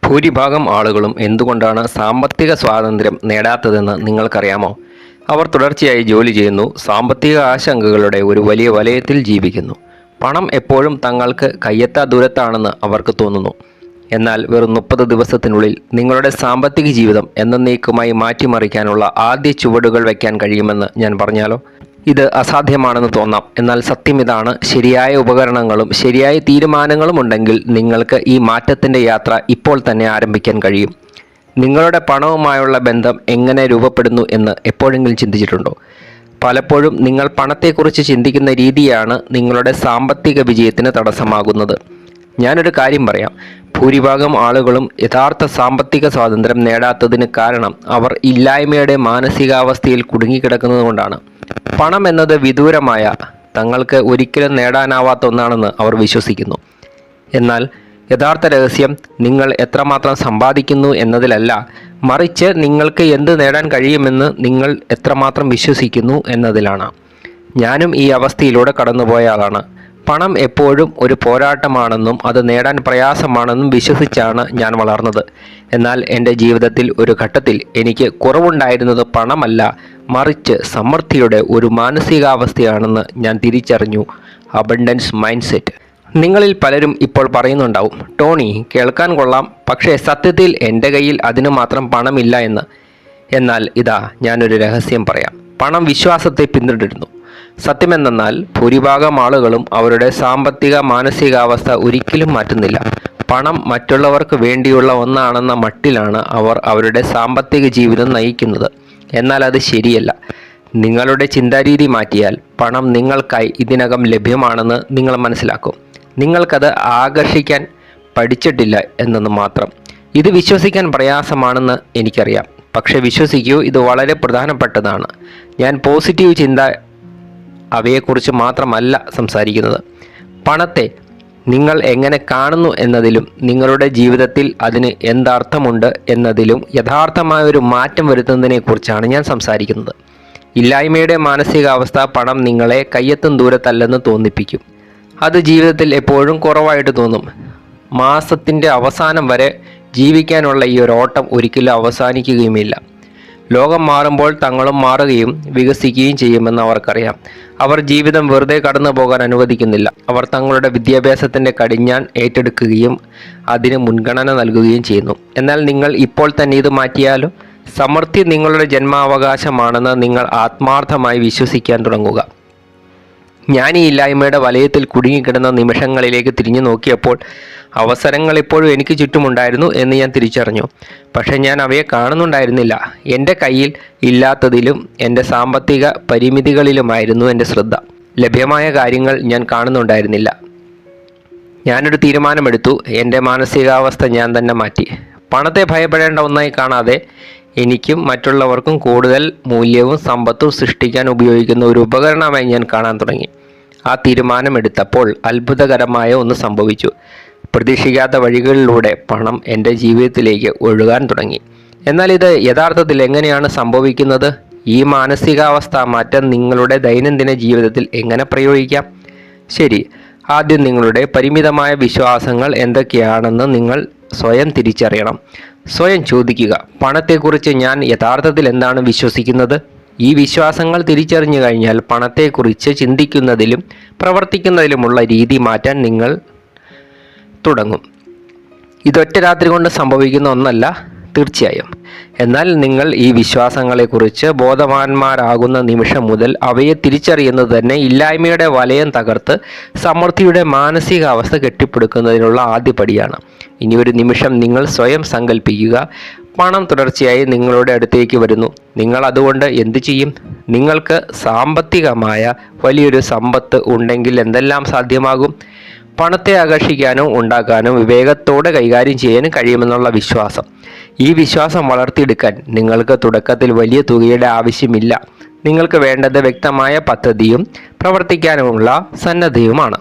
ഭൂരിഭാഗം ആളുകളും എന്തുകൊണ്ടാണ് സാമ്പത്തിക സ്വാതന്ത്ര്യം നേടാത്തതെന്ന് നിങ്ങൾക്കറിയാമോ? അവർ തുടർച്ചയായി ജോലി ചെയ്യുന്നു, സാമ്പത്തിക ആശങ്കകളുടെ ഒരു വലിയ വലയത്തിൽ ജീവിക്കുന്നു. പണം എപ്പോഴും തങ്ങൾക്ക് കയ്യെത്താ ദൂരത്താണെന്ന് അവർക്ക് തോന്നുന്നു. എന്നാൽ വെറും 30 ദിവസത്തിനുള്ളിൽ നിങ്ങളുടെ സാമ്പത്തിക ജീവിതം എന്നേക്കുമായി മാറ്റിമറിക്കാനുള്ള ആദ്യ ചുവടുകൾ വയ്ക്കാൻ കഴിയുമെന്ന് ഞാൻ പറഞ്ഞാലോ? ഇത് അസാധ്യമാണെന്ന് തോന്നാം, എന്നാൽ സത്യം ഇതാണ്. ശരിയായ ഉപകരണങ്ങളും ശരിയായ തീരുമാനങ്ങളും ഉണ്ടെങ്കിൽ നിങ്ങൾക്ക് ഈ മാറ്റത്തിൻ്റെ യാത്ര ഇപ്പോൾ തന്നെ ആരംഭിക്കാൻ കഴിയും. നിങ്ങളുടെ പണവുമായുള്ള ബന്ധം എങ്ങനെ രൂപപ്പെടുന്നു എന്ന് എപ്പോഴെങ്കിലും ചിന്തിച്ചിട്ടുണ്ടോ? പലപ്പോഴും നിങ്ങൾ പണത്തെക്കുറിച്ച് ചിന്തിക്കുന്ന രീതിയാണ് നിങ്ങളുടെ സാമ്പത്തിക വിജയത്തിന് തടസ്സമാകുന്നത്. ഞാനൊരു കാര്യം പറയാം, ഭൂരിഭാഗം ആളുകളും യഥാർത്ഥ സാമ്പത്തിക സ്വാതന്ത്ര്യം നേടാത്തതിന് കാരണം അവർ ഇല്ലായ്മയുടെ മാനസികാവസ്ഥയിൽ കുടുങ്ങിക്കിടക്കുന്നത് കൊണ്ടാണ്. പണം എന്നത് വിദൂരമായ, തങ്ങൾക്ക് ഒരിക്കലും നേടാനാവാത്ത ഒന്നാണെന്ന് അവർ വിശ്വസിക്കുന്നു. എന്നാൽ യഥാർത്ഥ രഹസ്യം നിങ്ങൾ എത്രമാത്രം സമ്പാദിക്കുന്നു എന്നതിലല്ല, മറിച്ച് നിങ്ങൾക്ക് എന്ത് നേടാൻ കഴിയുമെന്ന് നിങ്ങൾ എത്രമാത്രം വിശ്വസിക്കുന്നു എന്നതിലാണ്. ഞാനും ഈ അവസ്ഥയിലൂടെ കടന്നുപോയ ആളാണ്. പണം എപ്പോഴും ഒരു പോരാട്ടമാണെന്നും അത് നേടാൻ പ്രയാസമാണെന്നും വിശ്വസിച്ചാണ് ഞാൻ വളർന്നത്. എന്നാൽ എൻ്റെ ജീവിതത്തിൽ ഒരു ഘട്ടത്തിൽ എനിക്ക് കുറവുണ്ടായിരുന്നത് പണമല്ല, മറിച്ച് സമൃദ്ധിയുടെ ഒരു മാനസികാവസ്ഥയാണെന്ന് ഞാൻ തിരിച്ചറിഞ്ഞു. Abundance mind set. നിങ്ങളിൽ പലരും ഇപ്പോൾ പറയുന്നുണ്ടാവും, ടോണി, കേൾക്കാൻ കൊള്ളാം, പക്ഷേ സത്യത്തിൽ എൻ്റെ കയ്യിൽ അതിനു മാത്രം പണമില്ല എന്ന്. എന്നാൽ ഇതാ ഞാനൊരു രഹസ്യം പറയാം. പണം വിശ്വാസത്തെ പിന്തുടരുന്നു. സത്യമെന്തെന്നാൽ ഭൂരിഭാഗം ആളുകളും അവരുടെ സാമ്പത്തിക മാനസികാവസ്ഥ ഒരിക്കലും മാറ്റുന്നില്ല. പണം മറ്റുള്ളവർക്ക് വേണ്ടിയുള്ള ഒന്നാണെന്ന മട്ടിലാണ് അവർ അവരുടെ സാമ്പത്തിക ജീവിതം നയിക്കുന്നത്. എന്നാൽ അത് ശരിയല്ല. നിങ്ങളുടെ ചിന്താരീതി മാറ്റിയാൽ പണം നിങ്ങൾക്കായി ഇതിനകം ലഭ്യമാണെന്ന് നിങ്ങൾ മനസ്സിലാക്കും. നിങ്ങൾക്കത് ആകർഷിക്കാൻ പഠിച്ചിട്ടില്ല എന്നത് മാത്രം. ഇത് വിശ്വസിക്കാൻ പ്രയാസമാണെന്ന് എനിക്കറിയാം, പക്ഷേ വിശ്വസിക്കൂ, ഇത് വളരെ പ്രധാനപ്പെട്ടതാണ്. ഞാൻ പോസിറ്റീവ് ചിന്ത അവയെക്കുറിച്ച് മാത്രമല്ല സംസാരിക്കുന്നത്. പണത്തെ നിങ്ങൾ എങ്ങനെ കാണുന്നു എന്നതിലും നിങ്ങളുടെ ജീവിതത്തിൽ അതിന് എന്തർത്ഥമുണ്ട് എന്നതിലും യഥാർത്ഥമായൊരു മാറ്റം വരുത്തുന്നതിനെക്കുറിച്ചാണ് ഞാൻ സംസാരിക്കുന്നത്. ഇല്ലായ്മയുടെ മാനസികാവസ്ഥ പണം നിങ്ങളെ കയ്യെത്തും ദൂരത്തല്ലെന്ന് തോന്നിപ്പിക്കും. അത് ജീവിതത്തിൽ എപ്പോഴും കുറവായിട്ട് തോന്നും. മാസത്തിൻ്റെ അവസാനം വരെ ജീവിക്കാനുള്ള ഈ ഒരു ഓട്ടം ഒരിക്കലും അവസാനിക്കുകയുമില്ല. ലോകം മാറുമ്പോൾ തങ്ങളും മാറുകയും വികസിക്കുകയും ചെയ്യുമെന്ന് അവർക്കറിയാം. അവർ ജീവിതം വെറുതെ കടന്നു പോകാൻ അനുവദിക്കുന്നില്ല. അവർ തങ്ങളുടെ വിദ്യാഭ്യാസത്തിൻ്റെ കടിഞ്ഞാൺ ഏറ്റെടുക്കുകയും അതിന് മുൻഗണന നൽകുകയും ചെയ്യുന്നു. എന്നാൽ നിങ്ങൾ ഇപ്പോൾ തന്നെ ഇത് മാറ്റിയാലും സമൃദ്ധി നിങ്ങളുടെ ജന്മാവകാശമാണെന്ന് നിങ്ങൾ ആത്മാർത്ഥമായി വിശ്വസിക്കാൻ തുടങ്ങുക. ഞാൻ ഈ ഇല്ലായ്മയുടെ വലയത്തിൽ കുടുങ്ങിക്കിടന്ന നിമിഷങ്ങളിലേക്ക് തിരിഞ്ഞു നോക്കിയപ്പോൾ അവസരങ്ങൾ ഇപ്പോഴും എനിക്ക് ചുറ്റുമുണ്ടായിരുന്നു എന്ന് ഞാൻ തിരിച്ചറിഞ്ഞു. പക്ഷേ ഞാൻ അവയെ കാണുന്നുണ്ടായിരുന്നില്ല. എൻ്റെ കയ്യിൽ ഇല്ലാത്തതിലും എൻ്റെ സാമ്പത്തിക പരിമിതികളിലുമായിരുന്നു എൻ്റെ ശ്രദ്ധ. ലഭ്യമായ കാര്യങ്ങൾ ഞാൻ കാണുന്നുണ്ടായിരുന്നില്ല. ഞാനൊരു തീരുമാനമെടുത്തു. എൻ്റെ മാനസികാവസ്ഥ ഞാൻ തന്നെ മാറ്റി. പണത്തെ ഭയപ്പെടേണ്ട ഒന്നായി കാണാതെ എനിക്കും മറ്റുള്ളവർക്കും കൂടുതൽ മൂല്യവും സമ്പത്തും സൃഷ്ടിക്കാൻ ഉപയോഗിക്കുന്ന ഒരു ഉപകരണമായി ഞാൻ കാണാൻ തുടങ്ങി. ആ തീരുമാനമെടുത്തപ്പോൾ അത്ഭുതകരമായ ഒന്ന് സംഭവിച്ചു. പ്രതീക്ഷിക്കാത്ത വഴികളിലൂടെ പണം എൻ്റെ ജീവിതത്തിലേക്ക് ഒഴുകാൻ തുടങ്ങി. എന്നാൽ ഇത് യഥാർത്ഥത്തിൽ എങ്ങനെയാണ് സംഭവിക്കുന്നത്? ഈ മാനസികാവസ്ഥ മാറ്റം നിങ്ങളുടെ ദൈനംദിന ജീവിതത്തിൽ എങ്ങനെ പ്രയോഗിക്കാം? ശരി, ആദ്യം നിങ്ങളുടെ പരിമിതമായ വിശ്വാസങ്ങൾ എന്തൊക്കെയാണെന്ന് നിങ്ങൾ സ്വയം തിരിച്ചറിയണം. സ്വയം ചോദിക്കുക, പണത്തെക്കുറിച്ച് ഞാൻ യഥാർത്ഥത്തിൽ എന്താണ് വിശ്വസിക്കുന്നത്? ഈ വിശ്വാസങ്ങൾ തിരിച്ചറിഞ്ഞു കഴിഞ്ഞാൽ പണത്തെക്കുറിച്ച് ചിന്തിക്കുന്നതിലും പ്രവർത്തിക്കുന്നതിലുമുള്ള രീതി മാറ്റാൻ നിങ്ങൾ തുടങ്ങും. ഇതൊറ്റ രാത്രി കൊണ്ട് സംഭവിക്കുന്ന ഒന്നല്ല, തീർച്ചയായും. എന്നാൽ നിങ്ങൾ ഈ വിശ്വാസങ്ങളെക്കുറിച്ച് ബോധവാന്മാരാകുന്ന നിമിഷം മുതൽ അവയെ തിരിച്ചറിയുന്നത് തന്നെ ഇല്ലായ്മയുടെ വലയം തകർത്ത് സമൃദ്ധിയുടെ മാനസികാവസ്ഥ കെട്ടിപ്പടുക്കുന്നതിനുള്ള ആദ്യപടിയാണ്. ഇനി ഒരു നിമിഷം നിങ്ങൾ സ്വയം സങ്കല്പിക്കുക, പണം തുടർച്ചയായി നിങ്ങളുടെ അടുത്തേക്ക് വരുന്നു. നിങ്ങൾ അതുകൊണ്ട് എന്തു ചെയ്യും? നിങ്ങൾക്ക് സാമ്പത്തികമായ വലിയൊരു സമ്പത്ത് ഉണ്ടെങ്കിൽ എന്തെല്ലാം സാധ്യമാകും? പണത്തെ ആകർഷിക്കാനും ഉണ്ടാക്കാനും വിവേകത്തോടെ കൈകാര്യം ചെയ്യാനും കഴിയുമെന്നുള്ള വിശ്വാസം. ഈ വിശ്വാസം വളർത്തിയെടുക്കാൻ നിങ്ങൾക്ക് തുടക്കത്തിൽ വലിയ തുകയുടെ ആവശ്യമില്ല. നിങ്ങൾക്ക് വേണ്ടത് വ്യക്തമായ പദ്ധതിയും പ്രവർത്തിക്കാനുമുള്ള സന്നദ്ധയുമാണ്.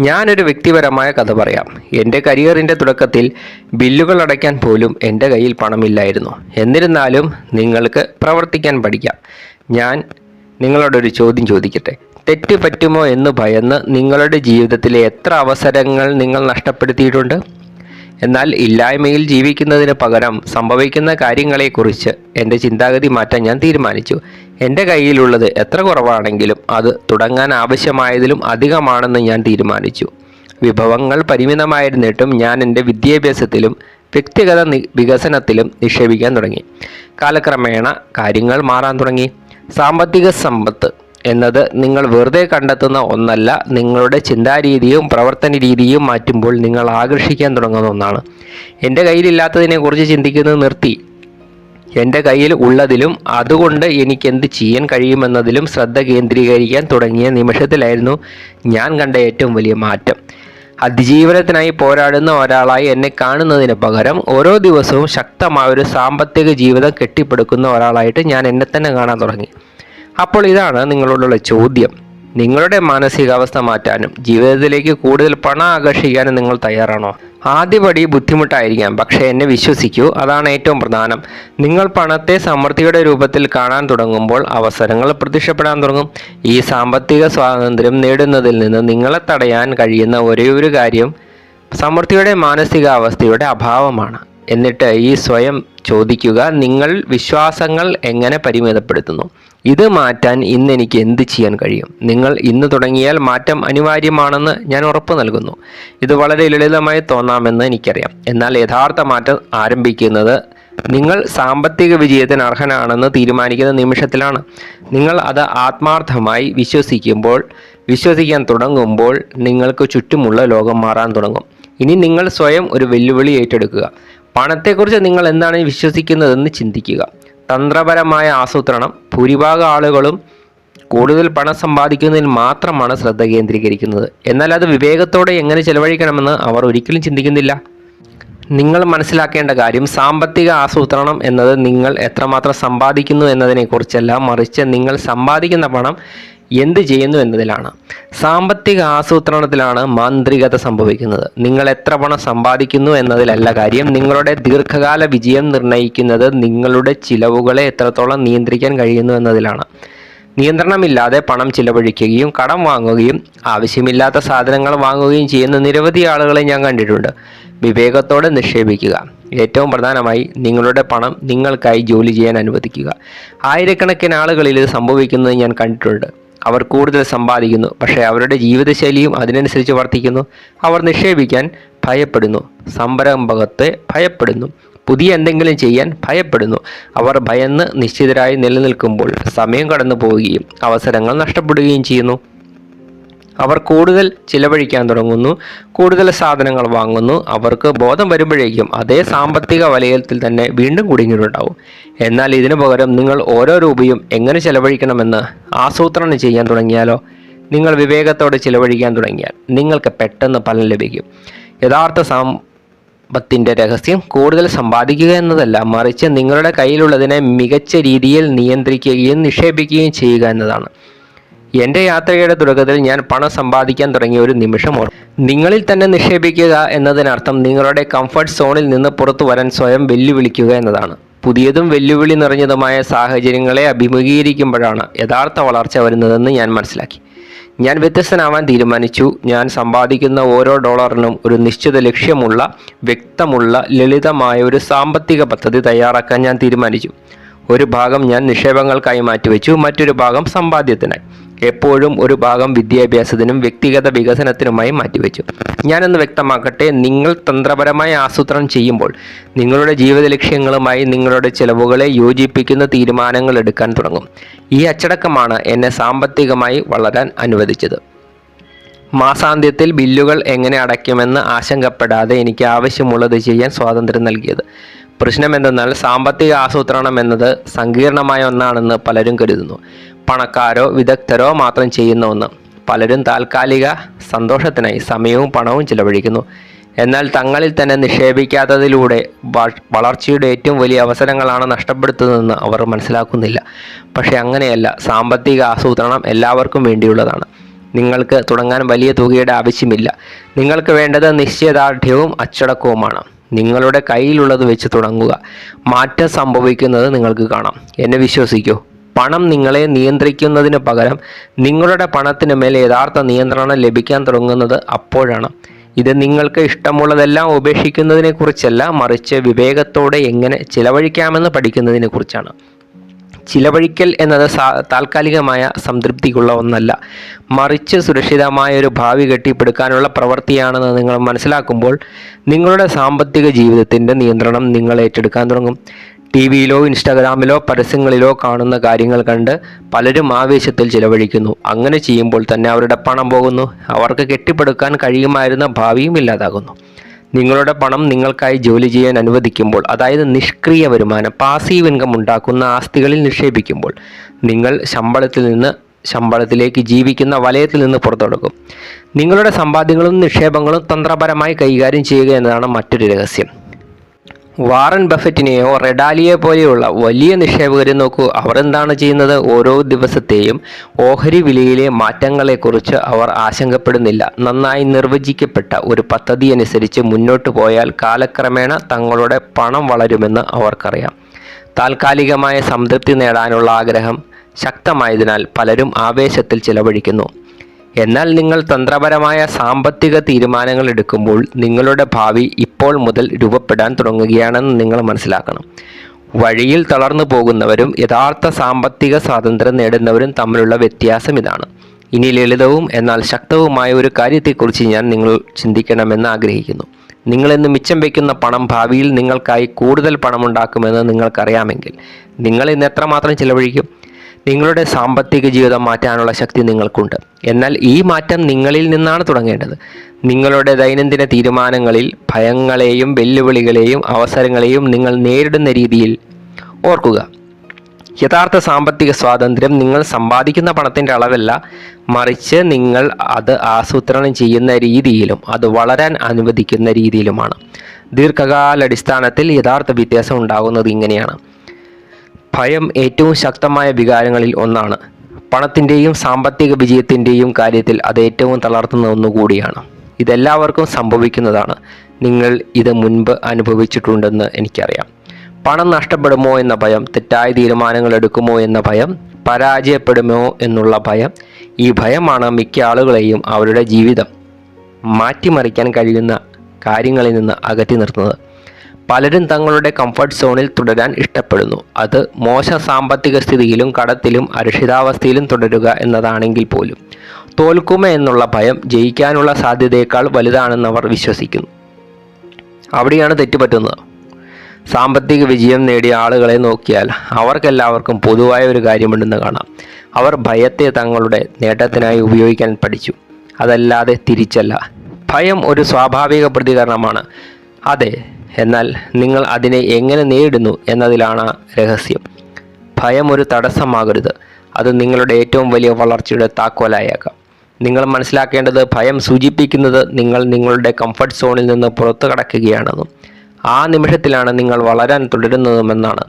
ഞാനൊരു വ്യക്തിപരമായ കഥ പറയാം. എൻ്റെ കരിയറിൻ്റെ തുടക്കത്തിൽ ബില്ലുകൾ അടയ്ക്കാൻ പോലും എൻ്റെ കയ്യിൽ പണമില്ലായിരുന്നു. എന്നിരുന്നാലും നിങ്ങൾക്ക് പ്രവർത്തിക്കാൻ പഠിക്കാം. ഞാൻ നിങ്ങളോടൊരു ചോദ്യം ചോദിക്കട്ടെ. തെറ്റ് പറ്റുമോ എന്ന് ഭയന്ന് നിങ്ങളുടെ ജീവിതത്തിലെ എത്ര അവസരങ്ങൾ നിങ്ങൾ നഷ്ടപ്പെടുത്തിയിട്ടുണ്ട്? എന്നാൽ ഇല്ലായ്മയിൽ ജീവിക്കുന്നതിന് പകരം സംഭവിക്കുന്ന കാര്യങ്ങളെക്കുറിച്ച് എൻ്റെ ചിന്താഗതി മാറ്റാൻ ഞാൻ തീരുമാനിച്ചു. എൻ്റെ കയ്യിലുള്ളത് എത്ര കുറവാണെങ്കിലും അത് തുടങ്ങാൻ ആവശ്യമായതിലും അധികമാണെന്ന് ഞാൻ തീരുമാനിച്ചു. വിഭവങ്ങൾ പരിമിതമായിരുന്നിട്ടും ഞാൻ എൻ്റെ വിദ്യാഭ്യാസത്തിലും വ്യക്തിഗത വികസനത്തിലും നിക്ഷേപിക്കാൻ തുടങ്ങി. കാലക്രമേണ കാര്യങ്ങൾ മാറാൻ തുടങ്ങി. സാമ്പത്തിക സമ്പത്ത് എന്നത് നിങ്ങൾ വെറുതെ കണ്ടെത്തുന്ന ഒന്നല്ല. നിങ്ങളുടെ ചിന്താരീതിയും പ്രവർത്തന രീതിയും മാറ്റുമ്പോൾ നിങ്ങൾ ആകർഷിക്കാൻ തുടങ്ങുന്ന ഒന്നാണ്. എൻ്റെ കയ്യിലില്ലാത്തതിനെക്കുറിച്ച് ചിന്തിക്കുന്നത് നിർത്തി എൻ്റെ കയ്യിൽ ഉള്ളതിലും അതുകൊണ്ട് എനിക്ക് എന്ത് ചെയ്യാൻ കഴിയുമെന്നതിലും ശ്രദ്ധ കേന്ദ്രീകരിക്കാൻ തുടങ്ങിയ നിമിഷത്തിലായിരുന്നു ഞാൻ കണ്ട ഏറ്റവും വലിയ മാറ്റം. അതിജീവനത്തിനായി പോരാടുന്ന ഒരാളായി എന്നെ കാണുന്നതിന് പകരം ഓരോ ദിവസവും ശക്തമായ ഒരു സാമ്പത്തിക ജീവിതം കെട്ടിപ്പടുക്കുന്ന ഒരാളായിട്ട് ഞാൻ എന്നെ തന്നെ കാണാൻ തുടങ്ങി. അപ്പോൾ ഇതാണ് നിങ്ങളോടുള്ള ചോദ്യം. നിങ്ങളുടെ മാനസികാവസ്ഥ മാറ്റാനും ജീവിതത്തിലേക്ക് കൂടുതൽ പണം ആകർഷിക്കാനും നിങ്ങൾ തയ്യാറാണോ? ആദ്യപടി ബുദ്ധിമുട്ടായിരിക്കാം, പക്ഷേ എന്നെ വിശ്വസിക്കൂ, അതാണ് ഏറ്റവും പ്രധാനം. നിങ്ങൾ പണത്തെ സമൃദ്ധിയുടെ രൂപത്തിൽ കാണാൻ തുടങ്ങുമ്പോൾ അവസരങ്ങൾ പ്രത്യക്ഷപ്പെടാൻ തുടങ്ങും. ഈ സാമ്പത്തിക സ്വാതന്ത്ര്യം നേടുന്നതിൽ നിന്ന് നിങ്ങളെ തടയാൻ കഴിയുന്ന ഒരേയൊരു കാര്യം സമൃദ്ധിയുടെ മാനസികാവസ്ഥയുടെ അഭാവമാണ്. എന്നിട്ട് ഈ സ്വയം ചോദിക്കുക, നിങ്ങൾ വിശ്വാസങ്ങൾ എങ്ങനെ പരിമിതപ്പെടുത്തുന്നു? ഇത് മാറ്റാൻ ഇന്ന് എനിക്ക് എന്ത് ചെയ്യാൻ കഴിയും? നിങ്ങൾ ഇന്ന് തുടങ്ങിയാൽ മാറ്റം അനിവാര്യമാണെന്ന് ഞാൻ ഉറപ്പ് നൽകുന്നു. ഇത് വളരെ ലളിതമായി തോന്നാമെന്ന് എനിക്കറിയാം, എന്നാൽ യഥാർത്ഥ മാറ്റം ആരംഭിക്കുന്നത് നിങ്ങൾ സാമ്പത്തിക വിജയത്തിന് അർഹനാണെന്ന് തീരുമാനിക്കുന്ന നിമിഷത്തിലാണ്. നിങ്ങൾ അത് ആത്മാർത്ഥമായി വിശ്വസിക്കാൻ തുടങ്ങുമ്പോൾ നിങ്ങൾക്ക് ചുറ്റുമുള്ള ലോകം മാറാൻ തുടങ്ങും. ഇനി നിങ്ങൾ സ്വയം ഒരു വെല്ലുവിളി ഏറ്റെടുക്കുക. പണത്തെക്കുറിച്ച് നിങ്ങൾ എന്താണ് വിശ്വസിക്കുന്നതെന്ന് ചിന്തിക്കുക. തന്ത്രപരമായ ആസൂത്രണം. ഭൂരിഭാഗം ആളുകളും കൂടുതൽ പണം സമ്പാദിക്കുന്നതിൽ മാത്രമാണ് ശ്രദ്ധ കേന്ദ്രീകരിക്കുന്നത്. എന്നാൽ അത് വിവേകത്തോടെ എങ്ങനെ ചെലവഴിക്കണമെന്ന് അവർ ഒരിക്കലും ചിന്തിക്കുന്നില്ല. നിങ്ങൾ മനസ്സിലാക്കേണ്ട കാര്യം, സാമ്പത്തിക ആസൂത്രണം എന്നത് നിങ്ങൾ എത്രമാത്രം സമ്പാദിക്കുന്നു എന്നതിനെക്കുറിച്ചല്ല, മറിച്ച് നിങ്ങൾ സമ്പാദിക്കുന്ന പണം എന്ത് ചെയ്യുന്നു എന്നതിലാണ്. സാമ്പത്തിക ആസൂത്രണത്തിലാണ് മാന്ത്രികത സംഭവിക്കുന്നത്. നിങ്ങൾ എത്ര പണം സമ്പാദിക്കുന്നു എന്നതിലല്ല കാര്യം. നിങ്ങളുടെ ദീർഘകാല വിജയം നിർണ്ണയിക്കുന്നത് നിങ്ങളുടെ ചിലവുകളെ എത്രത്തോളം നിയന്ത്രിക്കാൻ കഴിയുന്നു എന്നതിലാണ്. നിയന്ത്രണമില്ലാതെ പണം ചിലവഴിക്കുകയും കടം വാങ്ങുകയും ആവശ്യമില്ലാത്ത സാധനങ്ങൾ വാങ്ങുകയും ചെയ്യുന്ന നിരവധി ആളുകളെ ഞാൻ കണ്ടിട്ടുണ്ട്. വിവേകത്തോടെ നിക്ഷേപിക്കുക. ഏറ്റവും പ്രധാനമായി നിങ്ങളുടെ പണം നിങ്ങൾക്കായി ജോലി ചെയ്യാൻ അനുവദിക്കുക. ആയിരക്കണക്കിന് ആളുകളിൽ ഇത് സംഭവിക്കുന്നത് ഞാൻ കണ്ടിട്ടുണ്ട്. അവർ കൂടുതൽ സമ്പാദിക്കുന്നു, പക്ഷേ അവരുടെ ജീവിതശൈലിയും അതിനനുസരിച്ച് വർദ്ധിക്കുന്നു. അവർ നിക്ഷേപിക്കാൻ ഭയപ്പെടുന്നു, സംരംഭകത്തെ ഭയപ്പെടുന്നു, പുതിയ എന്തെങ്കിലും ചെയ്യാൻ ഭയപ്പെടുന്നു. അവർ ഭയന്ന് നിശ്ചിതരായി നിലനിൽക്കുമ്പോൾ സമയം കടന്നു പോവുകയും അവസരങ്ങൾ നഷ്ടപ്പെടുകയും ചെയ്യുന്നു. അവർ കൂടുതൽ ചിലവഴിക്കാൻ തുടങ്ങുന്നു, കൂടുതൽ സാധനങ്ങൾ വാങ്ങുന്നു. അവർക്ക് ബോധം വരുമ്പോഴേക്കും അതേ സാമ്പത്തിക വലയത്തിൽ തന്നെ വീണ്ടും കുടുങ്ങിയിട്ടുണ്ടാവും. എന്നാൽ ഇതിനു പകരം നിങ്ങൾ ഓരോ രൂപയും എങ്ങനെ ചിലവഴിക്കണമെന്ന് ആസൂത്രണം ചെയ്യാൻ തുടങ്ങിയാലോ, നിങ്ങൾ വിവേകത്തോടെ ചിലവഴിക്കാൻ തുടങ്ങിയാൽ നിങ്ങൾക്ക് പെട്ടെന്ന് ഫലം ലഭിക്കും. യഥാർത്ഥ സമ്പത്തിൻ്റെ രഹസ്യം കൂടുതൽ സമ്പാദിക്കുക എന്നതല്ല, മറിച്ച് നിങ്ങളുടെ കയ്യിലുള്ളതിനെ മികച്ച രീതിയിൽ നിയന്ത്രിക്കുകയും നിക്ഷേപിക്കുകയും ചെയ്യുക എന്നതാണ്. എൻ്റെ യാത്രയുടെ തുടക്കത്തിൽ ഞാൻ പണം സമ്പാദിക്കാൻ തുടങ്ങിയ ഒരു നിമിഷം നിങ്ങളിൽ തന്നെ നിക്ഷേപിക്കുക എന്നതിനർത്ഥം നിങ്ങളുടെ കംഫർട്ട് സോണിൽ നിന്ന് പുറത്തു വരാൻ സ്വയം വെല്ലുവിളിക്കുക എന്നതാണ്. പുതിയതും വെല്ലുവിളി നിറഞ്ഞതുമായ സാഹചര്യങ്ങളെ അഭിമുഖീകരിക്കുമ്പോഴാണ് യഥാർത്ഥ വളർച്ച വരുന്നതെന്ന് ഞാൻ മനസ്സിലാക്കി. ഞാൻ വ്യത്യസ്തനാവാൻ തീരുമാനിച്ചു. ഞാൻ സമ്പാദിക്കുന്ന ഓരോ ഡോളറിനും ഒരു നിശ്ചിത ലക്ഷ്യമുള്ള, വ്യക്തമുള്ള, ലളിതമായ ഒരു സാമ്പത്തിക പദ്ധതി തയ്യാറാക്കാൻ ഞാൻ തീരുമാനിച്ചു. ഒരു ഭാഗം ഞാൻ നിക്ഷേപങ്ങൾക്കായി മാറ്റിവെച്ചു, മറ്റൊരു ഭാഗം സമ്പാദ്യത്തിനായി. എപ്പോഴും ഒരു ഭാഗം വിദ്യാഭ്യാസത്തിനും വ്യക്തിഗത വികസനത്തിനുമായി മാറ്റിവെച്ചു. ഞാനൊന്ന് വ്യക്തമാക്കട്ടെ, നിങ്ങൾ തന്ത്രപരമായി ആസൂത്രണം ചെയ്യുമ്പോൾ നിങ്ങളുടെ ജീവിത ലക്ഷ്യങ്ങളുമായി നിങ്ങളുടെ ചിലവുകളെ യോജിപ്പിക്കുന്ന തീരുമാനങ്ങൾ എടുക്കാൻ തുടങ്ങും. ഈ അച്ചടക്കമാണ് എന്നെ സാമ്പത്തികമായി വളരാൻ അനുവദിച്ചത്. മാസാന്ത്യത്തിൽ ബില്ലുകൾ എങ്ങനെ അടയ്ക്കുമെന്ന് ആശങ്കപ്പെടാതെ എനിക്ക് ആവശ്യമുള്ളത് ചെയ്യാൻ സ്വാതന്ത്ര്യം നൽകിയത്. പ്രശ്നം എന്തെന്നാൽ സാമ്പത്തിക ആസൂത്രണം എന്നത് സങ്കീർണമായ ഒന്നാണെന്ന് പലരും കരുതുന്നു. പണക്കാരോ വിദഗ്ധരോ മാത്രം ചെയ്യുന്ന ഒന്ന്. പലരും താൽക്കാലിക സന്തോഷത്തിനായി സമയവും പണവും ചിലവഴിക്കുന്നു. എന്നാൽ തങ്ങളിൽ തന്നെ നിക്ഷേപിക്കാത്തതിലൂടെ വളർച്ചയുടെ ഏറ്റവും വലിയ അവസരങ്ങളാണ് നഷ്ടപ്പെടുത്തുന്നതെന്ന് അവർ മനസ്സിലാക്കുന്നില്ല. പക്ഷേ അങ്ങനെയല്ല. സാമ്പത്തിക ആസൂത്രണം എല്ലാവർക്കും വേണ്ടിയുള്ളതാണ്. നിങ്ങൾക്ക് തുടങ്ങാൻ വലിയ തുകയുടെ ആവശ്യമില്ല. നിങ്ങൾക്ക് വേണ്ടത് നിശ്ചയദാർഢ്യവും അച്ചടക്കവുമാണ്. നിങ്ങളുടെ കയ്യിലുള്ളത് വെച്ച് തുടങ്ങുക. മാറ്റം സംഭവിക്കുന്നത് നിങ്ങൾക്ക് കാണാം. എന്നെ വിശ്വസിക്കൂ, പണം നിങ്ങളെ നിയന്ത്രിക്കുന്നതിന് പകരം നിങ്ങളുടെ പണത്തിന് മേൽ യഥാർത്ഥ നിയന്ത്രണം ലഭിക്കാൻ തുടങ്ങുന്നത് അപ്പോഴാണ്. ഇത് നിങ്ങൾക്ക് ഇഷ്ടമുള്ളതെല്ലാം ഉപേക്ഷിക്കുന്നതിനെ കുറിച്ചല്ല, മറിച്ച് വിവേകത്തോടെ എങ്ങനെ ചിലവഴിക്കാമെന്ന് പഠിക്കുന്നതിനെ കുറിച്ചാണ്. ചിലവഴിക്കൽ എന്നത് താൽക്കാലികമായ സംതൃപ്തിക്കുള്ള ഒന്നല്ല, മറിച്ച് സുരക്ഷിതമായ ഒരു ഭാവി കെട്ടിപ്പടുക്കാനുള്ള പ്രവൃത്തിയാണെന്ന് നിങ്ങൾ മനസ്സിലാക്കുമ്പോൾ നിങ്ങളുടെ സാമ്പത്തിക ജീവിതത്തിൻ്റെ നിയന്ത്രണം നിങ്ങൾ ഏറ്റെടുക്കാൻ തുടങ്ങും. ടി വിയിലോ ഇൻസ്റ്റാഗ്രാമിലോ പരസ്യങ്ങളിലോ കാണുന്ന കാര്യങ്ങൾ കണ്ട് പലരും ആവേശത്തിൽ ചിലവഴിക്കുന്നു. അങ്ങനെ ചെയ്യുമ്പോൾ തന്നെ അവരുടെ പണം പോകുന്നു. അവർക്ക് കെട്ടിപ്പടുക്കാൻ കഴിയുമായിരുന്ന ഭാവിയും ഇല്ലാതാകുന്നു. നിങ്ങളുടെ പണം നിങ്ങൾക്കായി ജോലി ചെയ്യാൻ അനുവദിക്കുമ്പോൾ, അതായത് നിഷ്ക്രിയ വരുമാനം, പാസീവ് ഇൻകം ഉണ്ടാക്കുന്ന ആസ്തികളിൽ നിക്ഷേപിക്കുമ്പോൾ, നിങ്ങൾ ശമ്പളത്തിലേക്ക് ജീവിക്കുന്ന വലയത്തിൽ നിന്ന് പുറത്തെടുക്കും. നിങ്ങളുടെ സമ്പാദ്യങ്ങളും നിക്ഷേപങ്ങളും തന്ത്രപരമായി കൈകാര്യം ചെയ്യുക എന്നതാണ് മറ്റൊരു രഹസ്യം. വാറൻ ബഫറ്റിനെയോ റെഡാലിയെ പോലെയുള്ള വലിയ നിക്ഷേപകരെ നോക്കൂ. അവർ എന്താണ് ചെയ്യുന്നത്? ഓരോ ദിവസത്തെയും ഓഹരി വിലയിലെ മാറ്റങ്ങളെക്കുറിച്ച് അവർ ആശങ്കപ്പെടുന്നില്ല. നന്നായി നിർവചിക്കപ്പെട്ട ഒരു പദ്ധതി അനുസരിച്ച് മുന്നോട്ട് പോയാൽ കാലക്രമേണ തങ്ങളുടെ പണം വളരുമെന്ന് അവർക്കറിയാം. താൽക്കാലികമായ സംതൃപ്തി നേടാനുള്ള ആഗ്രഹം ശക്തമായതിനാൽ പലരും ആവേശത്തിൽ ചിലവഴിക്കുന്നു. എന്നാൽ നിങ്ങൾ തന്ത്രപരമായ സാമ്പത്തിക തീരുമാനങ്ങൾ എടുക്കുമ്പോൾ നിങ്ങളുടെ ഭാവി ഇപ്പോൾ മുതൽ രൂപപ്പെടാൻ തുടങ്ങുകയാണെന്ന് നിങ്ങൾ മനസ്സിലാക്കണം. വഴിയിൽ തളർന്നു പോകുന്നവരും യഥാർത്ഥ സാമ്പത്തിക സ്വാതന്ത്ര്യം നേടുന്നവരും തമ്മിലുള്ള വ്യത്യാസം ഇതാണ്. ഇനി ലളിതവും എന്നാൽ ശക്തവുമായ ഒരു കാര്യത്തെക്കുറിച്ച് നിങ്ങൾ ചിന്തിക്കണമെന്ന് ആഗ്രഹിക്കുന്നു. നിങ്ങളിന്ന് മിച്ചം വയ്ക്കുന്ന പണം ഭാവിയിൽ നിങ്ങൾക്കായി കൂടുതൽ പണമുണ്ടാക്കുമെന്ന് നിങ്ങൾക്കറിയാമെങ്കിൽ നിങ്ങൾ ഇന്ന് എത്രമാത്രം ചിലവഴിക്കും? നിങ്ങളുടെ സാമ്പത്തിക ജീവിതം മാറ്റാനുള്ള ശക്തി നിങ്ങൾക്കുണ്ട്. എന്നാൽ ഈ മാറ്റം നിങ്ങളിൽ നിന്നാണ് തുടങ്ങേണ്ടത്. നിങ്ങളുടെ ദൈനംദിന തീരുമാനങ്ങളിൽ ഭയങ്ങളെയും വെല്ലുവിളികളെയും അവസരങ്ങളെയും നിങ്ങൾ നേരിടുന്ന രീതിയിൽ ഓർക്കുക. യഥാർത്ഥ സാമ്പത്തിക സ്വാതന്ത്ര്യം നിങ്ങൾ സമ്പാദിക്കുന്ന പണത്തിൻ്റെ അളവല്ല, മറിച്ച് നിങ്ങൾ അത് ആസൂത്രണം ചെയ്യുന്ന രീതിയിലും അത് വളരാൻ അനുവദിക്കുന്ന രീതിയിലുമാണ്. ദീർഘകാലാടിസ്ഥാനത്തിൽ യഥാർത്ഥ വ്യത്യാസം ഉണ്ടാകുന്നത് ഇങ്ങനെയാണ്. ഭയം ഏറ്റവും ശക്തമായ വികാരങ്ങളിൽ ഒന്നാണ്. പണത്തിൻ്റെയും സാമ്പത്തിക വിജയത്തിൻ്റെയും കാര്യത്തിൽ അത് ഏറ്റവും തളർത്തുന്ന ഒന്നുകൂടിയാണ്. ഇതെല്ലാവർക്കും സംഭവിക്കുന്നതാണ്. നിങ്ങൾ ഇത് മുൻപ് അനുഭവിച്ചിട്ടുണ്ടെന്ന് എനിക്കറിയാം. പണം നഷ്ടപ്പെടുമോ എന്ന ഭയം, തെറ്റായ തീരുമാനങ്ങൾ എടുക്കുമോ എന്ന ഭയം, പരാജയപ്പെടുമോ എന്നുള്ള ഭയം. ഈ ഭയമാണ് മിക്ക ആളുകളെയും അവരുടെ ജീവിതം മാറ്റിമറിക്കാൻ കഴിയുന്ന കാര്യങ്ങളിൽ നിന്ന് അകറ്റി നിർത്തുന്നത്. പലരും തങ്ങളുടെ കംഫർട്ട് സോണിൽ തുടരാൻ ഇഷ്ടപ്പെടുന്നു. അത് മോശം സാമ്പത്തിക സ്ഥിതിയിലും കടത്തിലും അരക്ഷിതാവസ്ഥയിലും തുടരുക എന്നതാണെങ്കിൽ പോലും തോൽക്കുമോ എന്നുള്ള ഭയം ജയിക്കാനുള്ള സാധ്യതയേക്കാൾ വലുതാണെന്ന് അവർ വിശ്വസിക്കുന്നു. അവിടെയാണ് തെറ്റുപറ്റുന്നത്. സാമ്പത്തിക വിജയം നേടിയ ആളുകളെ നോക്കിയാൽ അവർക്കെല്ലാവർക്കും പൊതുവായ ഒരു കാര്യമുണ്ടെന്ന് കാണാം. അവർ ഭയത്തെ തങ്ങളുടെ നേട്ടത്തിനായി ഉപയോഗിക്കാൻ പഠിച്ചു, അതല്ലാതെ തിരിച്ചല്ല. ഭയം ഒരു സ്വാഭാവിക പ്രതികരണമാണ്, അതെ. എന്നാൽ നിങ്ങൾ അതിനെ എങ്ങനെ നേരിടുന്നു എന്നതിലാണ് രഹസ്യം. ഭയം ഒരു തടസ്സമാകരുത്. അത് നിങ്ങളുടെ ഏറ്റവും വലിയ വളർച്ചയുടെ താക്കോലായേക്കാം. നിങ്ങൾ മനസ്സിലാക്കേണ്ടത് ഭയം സൂചിപ്പിക്കുന്നത് നിങ്ങൾ നിങ്ങളുടെ കംഫർട്ട് സോണിൽ നിന്ന് പുറത്തു കടക്കുകയാണെന്നും ആ നിമിഷത്തിലാണ് നിങ്ങൾ വളരാൻ തുടരുന്നതുമെന്നാണ്.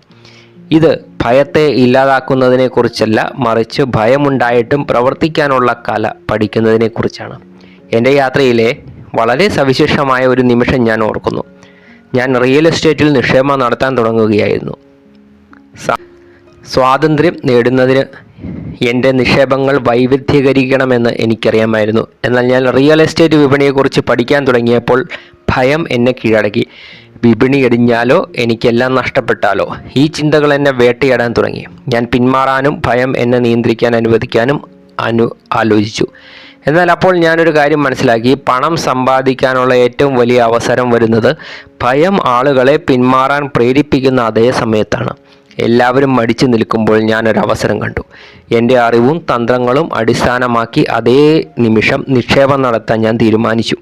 ഇത് ഭയത്തെ ഇല്ലാതാക്കുന്നതിനെക്കുറിച്ചല്ല, മറിച്ച് ഭയമുണ്ടായിട്ടും പ്രവർത്തിക്കാനുള്ള കല പഠിക്കുന്നതിനെക്കുറിച്ചാണ്. എൻ്റെ യാത്രയിലെ വളരെ സവിശേഷമായ ഒരു നിമിഷം ഞാൻ ഓർക്കുന്നു. ഞാൻ റിയൽ എസ്റ്റേറ്റിൽ നിക്ഷേപം നടത്താൻ തുടങ്ങുകയായിരുന്നു. സ്വാതന്ത്ര്യം നേടുന്നതിന് എൻ്റെ നിക്ഷേപങ്ങൾ വൈവിധ്യീകരിക്കണമെന്ന് എനിക്കറിയാമായിരുന്നു. എന്നാൽ ഞാൻ റിയൽ എസ്റ്റേറ്റ് വിപണിയെക്കുറിച്ച് പഠിക്കാൻ തുടങ്ങിയപ്പോൾ ഭയം എന്നെ കീഴടക്കി. വിപണി ഇടിഞ്ഞാലോ എനിക്കെല്ലാം നഷ്ടപ്പെട്ടാലോ, ഈ ചിന്തകൾ എന്നെ വേട്ടയാടാൻ തുടങ്ങി. ഞാൻ പിന്മാറാനും ഭയം എന്നെ നിയന്ത്രിക്കാൻ അനുവദിക്കാനും ആലോചിച്ചു. എന്നാൽ അപ്പോൾ ഞാനൊരു കാര്യം മനസ്സിലാക്കി. പണം സമ്പാദിക്കാനുള്ള ഏറ്റവും വലിയ അവസരം വരുന്നത് ഭയം ആളുകളെ പിന്മാറാൻ പ്രേരിപ്പിക്കുന്ന അതേ സമയത്താണ്. എല്ലാവരും മടിച്ചു നിൽക്കുമ്പോൾ ഞാനൊരവസരം കണ്ടു. എൻ്റെ അറിവും തന്ത്രങ്ങളും അടിസ്ഥാനമാക്കി അതേ നിമിഷം നിക്ഷേപം നടത്താൻ ഞാൻ തീരുമാനിച്ചു.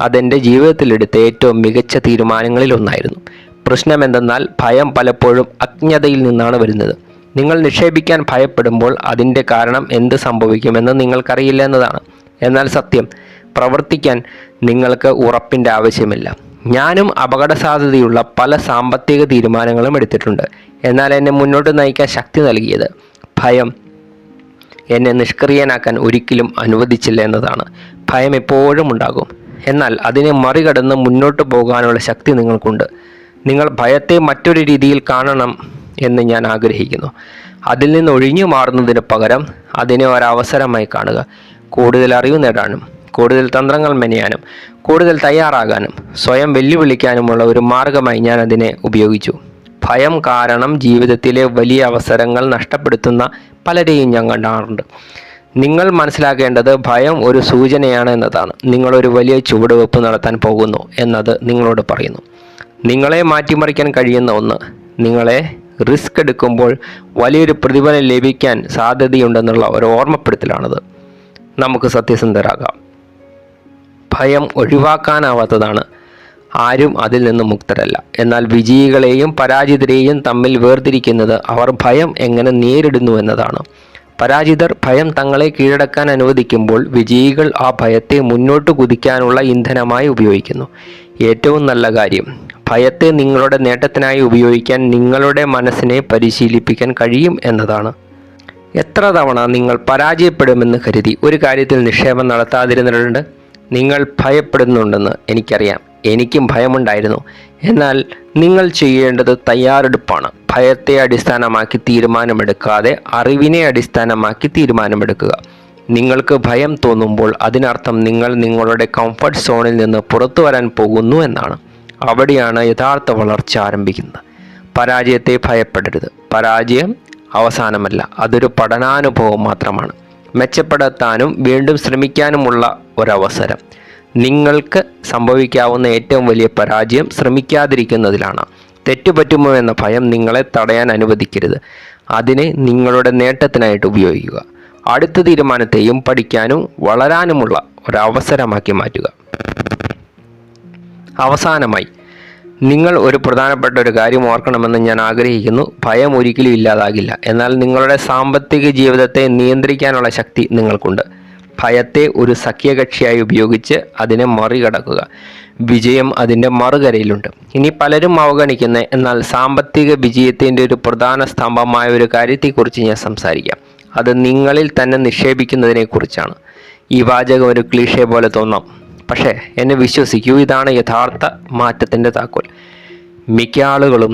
അതെൻ്റെ ജീവിതത്തിലെടുത്ത ഏറ്റവും മികച്ച തീരുമാനങ്ങളിൽ ഒന്നായിരുന്നു. പ്രശ്നം എന്തെന്നാൽ ഭയം പലപ്പോഴും അജ്ഞതയിൽ നിന്നാണ് വരുന്നത്. നിങ്ങൾ നിക്ഷേപിക്കാൻ ഭയപ്പെടുമ്പോൾ അതിൻ്റെ കാരണം എന്ത് സംഭവിക്കുമെന്ന് നിങ്ങൾക്കറിയില്ല എന്നതാണ്. എന്നാൽ സത്യം, പ്രവർത്തിക്കാൻ നിങ്ങൾക്ക് ഉറപ്പിൻ്റെ ആവശ്യമില്ല. ഞാനും അപകട സാധ്യതയുള്ള പല സാമ്പത്തിക തീരുമാനങ്ങളും എടുത്തിട്ടുണ്ട്. എന്നാൽ എന്നെ മുന്നോട്ട് നയിക്കാൻ ശക്തി നൽകിയത് ഭയം എന്നെ നിഷ്ക്രിയനാക്കാൻ ഒരിക്കലും അനുവദിച്ചില്ല എന്നതാണ്. ഭയം എപ്പോഴും ഉണ്ടാകും, എന്നാൽ അതിനെ മറികടന്ന് മുന്നോട്ട് പോകാനുള്ള ശക്തി നിങ്ങൾക്കുണ്ട്. നിങ്ങൾ ഭയത്തെ മറ്റൊരു രീതിയിൽ കാണണം എന്ന് ഞാൻ ആഗ്രഹിക്കുന്നു. അതിൽ നിന്ന് ഒഴിഞ്ഞു മാറുന്നതിന് പകരം അതിനെ ഒരവസരമായി കാണുക. കൂടുതൽ അറിവ് നേടാനും കൂടുതൽ തന്ത്രങ്ങൾ മെനയാനും കൂടുതൽ തയ്യാറാകാനും സ്വയം വെല്ലുവിളിക്കാനുമുള്ള ഒരു മാർഗമായി ഞാൻ അതിനെ ഉപയോഗിച്ചു. ഭയം കാരണം ജീവിതത്തിലെ വലിയ അവസരങ്ങൾ നഷ്ടപ്പെടുത്തുന്ന പലരെയും ഞാൻ കാണാറുണ്ട്. നിങ്ങൾ മനസ്സിലാക്കേണ്ടത് ഭയം ഒരു സൂചനയാണ് എന്നതാണ്. നിങ്ങളൊരു വലിയ ചുവടുവെപ്പ് നടത്താൻ പോകുന്നു എന്നത് നിങ്ങളോട് പറയുന്നു. നിങ്ങളെ മാറ്റിമറിക്കാൻ കഴിയുന്ന ഒന്ന്. നിങ്ങളെ റിസ്ക് എടുക്കുമ്പോൾ വലിയൊരു പ്രതിഫലം ലഭിക്കാൻ സാധ്യതയുണ്ടെന്നുള്ള ഒരു ഓർമ്മപ്പെടുത്തലാണത്. നമുക്ക് സത്യസന്ധരാകാം. ഭയം ഒഴിവാക്കാനാവാത്തതാണ്. ആരും അതിൽ നിന്ന് മുക്തരല്ല. എന്നാൽ വിജയികളെയും പരാജിതരെയും തമ്മിൽ വേർതിരിക്കുന്നത് അവർ ഭയം എങ്ങനെ നേരിടുന്നു എന്നതാണ്. പരാജിതർ ഭയം തങ്ങളെ കീഴടക്കാൻ അനുവദിക്കുമ്പോൾ വിജയികൾ ആ ഭയത്തെ മുന്നോട്ട് കുതിക്കാനുള്ള ഇന്ധനമായി ഉപയോഗിക്കുന്നു. ഏറ്റവും നല്ല കാര്യം, ഭയത്തെ നിങ്ങളുടെ നേട്ടത്തിനായി ഉപയോഗിക്കാൻ നിങ്ങളുടെ മനസ്സിനെ പരിശീലിപ്പിക്കാൻ കഴിയും എന്നതാണ്. എത്ര തവണ നിങ്ങൾ പരാജയപ്പെടുമെന്ന് കരുതി ഒരു കാര്യത്തിൽ നിക്ഷേപം നടത്താതിരുന്നിട്ടുണ്ട്? നിങ്ങൾ ഭയപ്പെടുന്നുണ്ടെന്ന് എനിക്കറിയാം. എനിക്കും ഭയമുണ്ടായിരുന്നു. എന്നാൽ നിങ്ങൾ ചെയ്യേണ്ടത് തയ്യാറെടുപ്പാണ്. ഭയത്തെ അടിസ്ഥാനമാക്കി തീരുമാനമെടുക്കാതെ അറിവിനെ അടിസ്ഥാനമാക്കി തീരുമാനമെടുക്കുക. നിങ്ങൾക്ക് ഭയം തോന്നുമ്പോൾ അതിനർത്ഥം നിങ്ങൾ നിങ്ങളുടെ കംഫർട്ട് സോണിൽ നിന്ന് പുറത്തു വരാൻ പോകുന്നു എന്നാണ്. അവിടെയാണ് യഥാർത്ഥ വളർച്ച ആരംഭിക്കുന്നത്. പരാജയത്തെ ഭയപ്പെടരുത്. പരാജയം അവസാനമല്ല, അതൊരു പഠനാനുഭവം മാത്രമാണ്. മെച്ചപ്പെടുത്താനും വീണ്ടും ശ്രമിക്കാനുമുള്ള ഒരവസരം. നിങ്ങൾക്ക് സംഭവിക്കാവുന്ന ഏറ്റവും വലിയ പരാജയം ശ്രമിക്കാതിരിക്കുന്നതിലാണ്. തെറ്റുപറ്റുമോ എന്ന ഭയം നിങ്ങളെ തടയാൻ അനുവദിക്കരുത്. അതിനെ നിങ്ങളുടെ നേട്ടത്തിനായിട്ട് ഉപയോഗിക്കുക. അടുത്ത തീരുമാനത്തെയും പഠിക്കാനും വളരാനുമുള്ള ഒരവസരമാക്കി മാറ്റുക. അവസാനമായി, നിങ്ങൾ ഒരു പ്രധാനപ്പെട്ട ഒരു കാര്യം ഓർക്കണമെന്ന് ഞാൻ ആഗ്രഹിക്കുന്നു. ഭയം ഒരിക്കലും ഇല്ലാതാകില്ല. എന്നാൽ നിങ്ങളുടെ സാമ്പത്തിക ജീവിതത്തെ നിയന്ത്രിക്കാനുള്ള ശക്തി നിങ്ങൾക്കുണ്ട്. ഭയത്തെ ഒരു സഖ്യകക്ഷിയായി ഉപയോഗിച്ച് അതിനെ മറികടക്കുക. വിജയം അതിൻ്റെ മറുകരയിലുണ്ട്. ഇനി പലരും അവഗണിക്കുന്ന എന്നാൽ സാമ്പത്തിക വിജയത്തിൻ്റെ ഒരു പ്രധാന സ്തംഭമായ ഒരു കാര്യത്തെക്കുറിച്ച് ഞാൻ സംസാരിക്കാം. അത് നിങ്ങളിൽ തന്നെ നിക്ഷേപിക്കുന്നതിനെക്കുറിച്ചാണ്. ഈ വാചകം ഒരു ക്ലീഷേ പോലെ തോന്നാം, പക്ഷേ എന്നെ വിശ്വസിക്കൂ, ഇതാണ് യഥാർത്ഥ മാറ്റത്തിൻ്റെ താക്കോൽ. മിക്ക ആളുകളും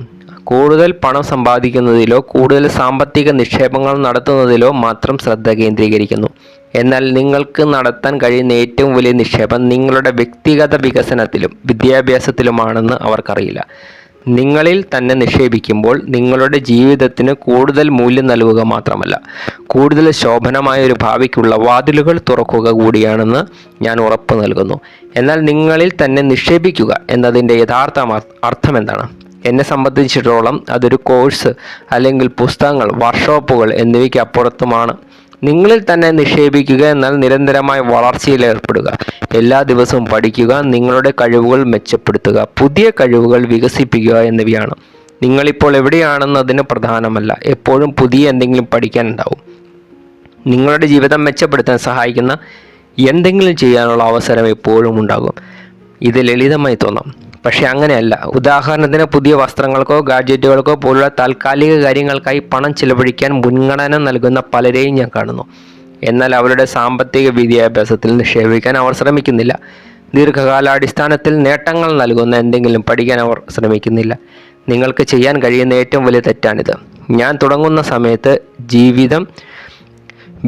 കൂടുതൽ പണം സമ്പാദിക്കുന്നതിലോ കൂടുതൽ സാമ്പത്തിക നിക്ഷേപങ്ങൾ നടത്തുന്നതിലോ മാത്രം ശ്രദ്ധ കേന്ദ്രീകരിക്കുന്നു. എന്നാൽ നിങ്ങൾക്ക് നടത്താൻ കഴിയുന്ന ഏറ്റവും വലിയ നിക്ഷേപം നിങ്ങളുടെ വ്യക്തിഗത വികസനത്തിലും വിദ്യാഭ്യാസത്തിലുമാണെന്ന് അവർക്കറിയില്ല. നിങ്ങളിൽ തന്നെ നിക്ഷേപിക്കുമ്പോൾ നിങ്ങളുടെ ജീവിതത്തിന് കൂടുതൽ മൂല്യം നൽകുക മാത്രമല്ല, കൂടുതൽ ശോഭനമായ ഒരു ഭാവിക്കുള്ള വാതിലുകൾ തുറക്കുക കൂടിയാണെന്ന് ഞാൻ ഉറപ്പ് നൽകുന്നു. എന്നാൽ നിങ്ങളിൽ തന്നെ നിക്ഷേപിക്കുക എന്നതിൻ്റെ യഥാർത്ഥ അർത്ഥം എന്താണ്? എന്നെ സംബന്ധിച്ചിടത്തോളം അതൊരു കോഴ്സ് അല്ലെങ്കിൽ പുസ്തകങ്ങൾ, വർക്ക്ഷോപ്പുകൾ എന്നിവയ്ക്ക് അപ്പുറത്തുമാണ്. നിങ്ങളിൽ തന്നെ നിക്ഷേപിക്കുക എന്നാൽ നിരന്തരമായ വളർച്ചയിൽ ഏർപ്പെടുക, എല്ലാ ദിവസവും പഠിക്കുക, നിങ്ങളുടെ കഴിവുകൾ മെച്ചപ്പെടുത്തുക, പുതിയ കഴിവുകൾ വികസിപ്പിക്കുക എന്നിവയാണ്. നിങ്ങളിപ്പോൾ എവിടെയാണെന്നതിന് പ്രധാനമല്ല, എപ്പോഴും പുതിയ എന്തെങ്കിലും പഠിക്കാനുണ്ടാവും. നിങ്ങളുടെ ജീവിതം മെച്ചപ്പെടുത്താൻ സഹായിക്കുന്ന എന്തെങ്കിലും ചെയ്യാനുള്ള അവസരം എപ്പോഴും ഉണ്ടാകും. ഇത് ലളിതമായി തോന്നാം, പക്ഷെ അങ്ങനെയല്ല. ഉദാഹരണത്തിന് പുതിയ വസ്ത്രങ്ങൾക്കോ ഗാഡ്ജറ്റുകൾക്കോ പോലുള്ള താൽക്കാലിക കാര്യങ്ങൾക്കായി പണം ചിലവഴിക്കാൻ മുൻഗണന നൽകുന്ന പലരെയും ഞാൻ കാണുന്നു. എന്നാൽ അവരുടെ സാമ്പത്തിക വിദ്യാഭ്യാസത്തിൽ നിക്ഷേപിക്കാൻ അവർ ശ്രമിക്കുന്നില്ല. ദീർഘകാലാടിസ്ഥാനത്തിൽ നേട്ടങ്ങൾ നൽകുന്ന എന്തെങ്കിലും പഠിക്കാൻ അവർ ശ്രമിക്കുന്നില്ല. നിങ്ങൾക്ക് ചെയ്യാൻ കഴിയുന്ന ഏറ്റവും വലിയ തെറ്റാണിത്. ഞാൻ തുടങ്ങുന്ന സമയത്ത്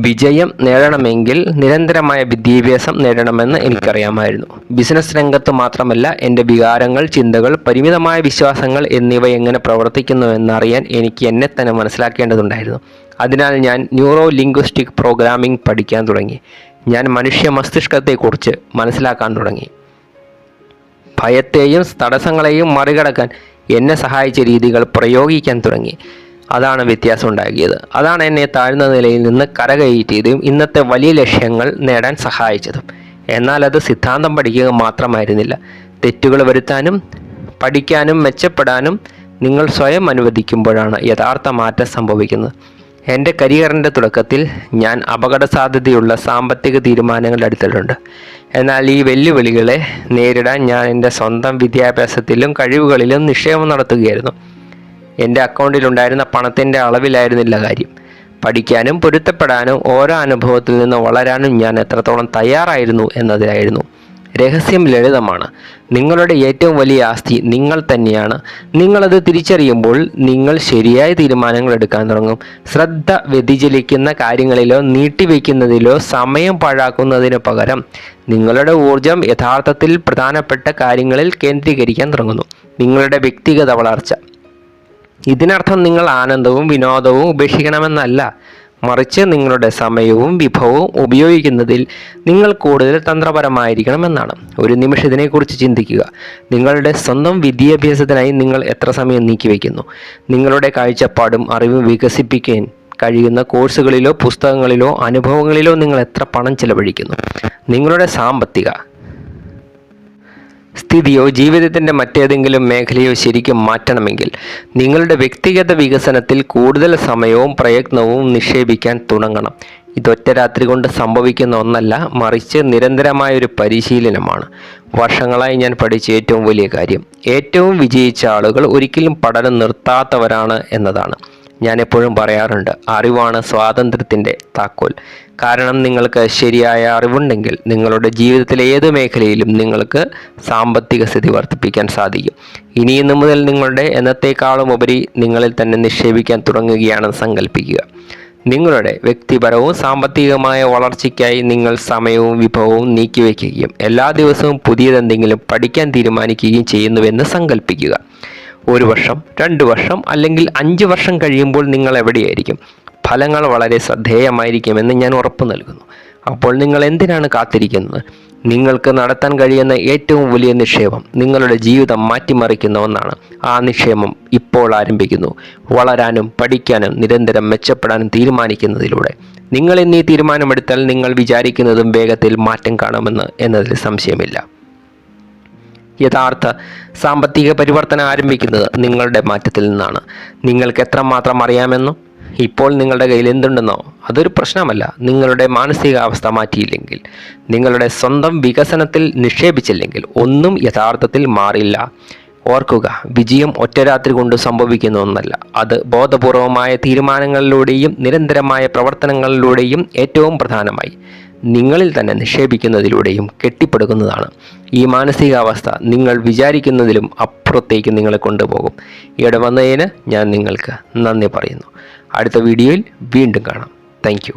വിജയം നേടണമെങ്കിൽ നിരന്തരമായ വിദ്യാഭ്യാസം നേടണമെന്ന് എനിക്കറിയാമായിരുന്നു. ബിസിനസ് രംഗത്ത് മാത്രമല്ല, എൻ്റെ വികാരങ്ങൾ, ചിന്തകൾ, പരിമിതമായ വിശ്വാസങ്ങൾ എന്നിവ എങ്ങനെ പ്രവർത്തിക്കുന്നു എന്നറിയാൻ എനിക്ക് എന്നെ തന്നെ മനസ്സിലാക്കേണ്ടതുണ്ടായിരുന്നു. അതിനാൽ ഞാൻ ന്യൂറോ ലിംഗ്വിസ്റ്റിക് പ്രോഗ്രാമിംഗ് പഠിക്കാൻ തുടങ്ങി. ഞാൻ മനുഷ്യ മസ്തിഷ്കത്തെക്കുറിച്ച് മനസ്സിലാക്കാൻ തുടങ്ങി. ഭയത്തെയും തടസ്സങ്ങളെയും മറികടക്കാൻ എന്നെ സഹായിച്ച രീതികൾ പ്രയോഗിക്കാൻ തുടങ്ങി. അതാണ് വ്യത്യാസം ഉണ്ടാക്കിയത്. അതാണ് എന്നെ താഴ്ന്ന നിലയിൽ നിന്ന് കരകയറ്റിയതും ഇന്നത്തെ വലിയ ലക്ഷ്യങ്ങൾ നേടാൻ സഹായിച്ചതും. എന്നാൽ അത് സിദ്ധാന്തം പഠിക്കുക മാത്രമായിരുന്നില്ല. തെറ്റുകൾ വരുത്താനും പഠിക്കാനും മെച്ചപ്പെടാനും നിങ്ങൾ സ്വയം അനുവദിക്കുമ്പോഴാണ് യഥാർത്ഥ മാറ്റം സംഭവിക്കുന്നത്. എൻ്റെ കരിയറിൻ്റെ തുടക്കത്തിൽ ഞാൻ അപകട സാധ്യതയുള്ള സാമ്പത്തിക തീരുമാനങ്ങൾ എടുത്തിട്ടുണ്ട്. എന്നാൽ ഈ വെല്ലുവിളികളെ നേരിടാൻ ഞാൻ എൻ്റെ സ്വന്തം വിദ്യാഭ്യാസത്തിലും കഴിവുകളിലും നിക്ഷേപം നടത്തുകയായിരുന്നു. എൻ്റെ അക്കൗണ്ടിലുണ്ടായിരുന്ന പണത്തിൻ്റെ അളവിലായിരുന്നില്ല കാര്യം. പഠിക്കാനും പൊരുത്തപ്പെടാനും ഓരോ അനുഭവത്തിൽ നിന്ന് വളരാനും ഞാൻ എത്രത്തോളം തയ്യാറായിരുന്നു എന്നതിലായിരുന്നു. രഹസ്യം ലളിതമാണ്. നിങ്ങളുടെ ഏറ്റവും വലിയ ആസ്തി നിങ്ങൾ തന്നെയാണ്. നിങ്ങളത് തിരിച്ചറിയുമ്പോൾ നിങ്ങൾ ശരിയായ തീരുമാനങ്ങൾ എടുക്കാൻ തുടങ്ങും. ശ്രദ്ധ വ്യതിചലിക്കുന്ന കാര്യങ്ങളിലോ നീട്ടിവെക്കുന്നതിലോ സമയം പാഴാക്കുന്നതിന് പകരം നിങ്ങളുടെ ഊർജം യഥാർത്ഥത്തിൽ പ്രധാനപ്പെട്ട കാര്യങ്ങളിൽ കേന്ദ്രീകരിക്കാൻ തുടങ്ങുന്നു. നിങ്ങളുടെ വ്യക്തിഗത വളർച്ച. ഇതിനർത്ഥം നിങ്ങൾ ആനന്ദവും വിനോദവും ഉപേക്ഷിക്കണമെന്നല്ല, മറിച്ച് നിങ്ങളുടെ സമയവും വിഭവവും ഉപയോഗിക്കുന്നതിൽ നിങ്ങൾ കൂടുതൽ തന്ത്രപരമായിരിക്കണമെന്നാണ്. ഒരു നിമിഷം ഇതിനെക്കുറിച്ച് ചിന്തിക്കുക. നിങ്ങളുടെ സ്വന്തം വിദ്യാഭ്യാസത്തിനായി നിങ്ങൾ എത്ര സമയം നീക്കിവെക്കുന്നു? നിങ്ങളുടെ കാഴ്ചപ്പാടും അറിവും വികസിപ്പിക്കാൻ കഴിയുന്ന കോഴ്സുകളിലോ പുസ്തകങ്ങളിലോ അനുഭവങ്ങളിലോ നിങ്ങൾ എത്ര പണം ചെലവഴിക്കുന്നു? നിങ്ങളുടെ സാമ്പത്തിക സ്ഥിതിയോ ജീവിതത്തിൻ്റെ മറ്റേതെങ്കിലും മേഖലയോ ശരിക്കും മാറ്റണമെങ്കിൽ നിങ്ങളുടെ വ്യക്തിഗത വികസനത്തിൽ കൂടുതൽ സമയവും പ്രയത്നവും നിക്ഷേപിക്കാൻ തുടങ്ങണം. ഇതൊറ്റ രാത്രി കൊണ്ട് സംഭവിക്കുന്ന ഒന്നല്ല, മറിച്ച് നിരന്തരമായൊരു പരിശീലനമാണ്. വർഷങ്ങളായി ഞാൻ പഠിച്ച ഏറ്റവും വലിയ കാര്യം ഏറ്റവും വിജയിച്ച ആളുകൾ ഒരിക്കലും പഠനം നിർത്താത്തവരാണ് എന്നതാണ്. ഞാൻ എപ്പോഴും പറയാറുണ്ട്, അറിവാണ് സ്വാതന്ത്ര്യത്തിൻ്റെ താക്കോൽ. കാരണം നിങ്ങൾക്ക് ശരിയായ അറിവുണ്ടെങ്കിൽ നിങ്ങളുടെ ജീവിതത്തിലെ ഏത് മേഖലയിലും നിങ്ങൾക്ക് സാമ്പത്തിക സ്ഥിതി വർദ്ധിപ്പിക്കാൻ സാധിക്കും. ഇന്നു മുതൽ നിങ്ങളുടെ എന്നത്തേക്കാളും ഉപരി നിങ്ങളിൽ തന്നെ നിക്ഷേപിക്കാൻ തുടങ്ങുകയാണെന്ന് സങ്കല്പിക്കുക. നിങ്ങളുടെ വ്യക്തിപരവും സാമ്പത്തികമായ വളർച്ചയ്ക്കായി നിങ്ങൾ സമയവും വിഭവവും നീക്കിവെക്കുകയും എല്ലാ ദിവസവും പുതിയതെന്തെങ്കിലും പഠിക്കാൻ തീരുമാനിക്കുകയും ചെയ്യുന്നുവെന്ന് സങ്കല്പിക്കുക. 1 വർഷം, 2 വർഷം അല്ലെങ്കിൽ 5 വർഷം കഴിയുമ്പോൾ നിങ്ങൾ എവിടെയായിരിക്കും? ഫലങ്ങൾ വളരെ ശ്രദ്ധേയമായിരിക്കുമെന്ന് ഞാൻ ഉറപ്പു നൽകുന്നു. അപ്പോൾ നിങ്ങൾ എന്തിനാണ് കാത്തിരിക്കുന്നത്? നിങ്ങൾക്ക് നടത്താൻ കഴിയുന്ന ഏറ്റവും വലിയ നിക്ഷേപം നിങ്ങളുടെ ജീവിതം മാറ്റിമറിക്കുന്ന ഒന്നാണ്. ആ നിക്ഷേപം ഇപ്പോൾ ആരംഭിക്കുന്നു. വളരാനും പഠിക്കാനും നിരന്തരം മെച്ചപ്പെടാനും തീരുമാനിക്കുന്നതിലൂടെ. നിങ്ങൾ ഇന്ന് ഈ തീരുമാനമെടുത്താൽ നിങ്ങൾ വിചാരിക്കുന്നതും വേഗത്തിൽ മാറ്റം കാണുമെന്ന് എന്നതിൽ സംശയമില്ല. യഥാർത്ഥ സാമ്പത്തിക പരിവർത്തനം ആരംഭിക്കുന്നത് നിങ്ങളുടെ മാറ്റത്തിൽ നിന്നാണ്. നിങ്ങൾക്ക് എത്രമാത്രം അറിയാമെന്നോ ഇപ്പോൾ നിങ്ങളുടെ കയ്യിൽ എന്തുണ്ടെന്നോ അതൊരു പ്രശ്നമല്ല. നിങ്ങളുടെ മാനസികാവസ്ഥ മാറ്റിയില്ലെങ്കിൽ, നിങ്ങളുടെ സ്വന്തം വികസനത്തിൽ നിക്ഷേപിച്ചില്ലെങ്കിൽ ഒന്നും യഥാർത്ഥത്തിൽ മാറില്ല. ഓർക്കുക, വിജയം ഒറ്റ രാത്രി കൊണ്ട് സംഭവിക്കുന്ന ഒന്നല്ല. അത് ബോധപൂർവമായ തീരുമാനങ്ങളിലൂടെയും നിരന്തരമായ പ്രവർത്തനങ്ങളിലൂടെയും ഏറ്റവും പ്രധാനമായി നിങ്ങളിൽ തന്നെ നിക്ഷേപിക്കുന്നതിലൂടെയും കെട്ടിപ്പടുക്കുന്നതാണ്. ഈ മാനസികാവസ്ഥ നിങ്ങൾ വിചാരിക്കുന്നതിലും അപ്പുറത്തേക്ക് നിങ്ങളെ കൊണ്ടുപോകും. ഇവിടെ വന്നതിന് ഞാൻ നിങ്ങൾക്ക് നന്ദി പറയുന്നു. അടുത്ത വീഡിയോയിൽ വീണ്ടും കാണാം. Thank you.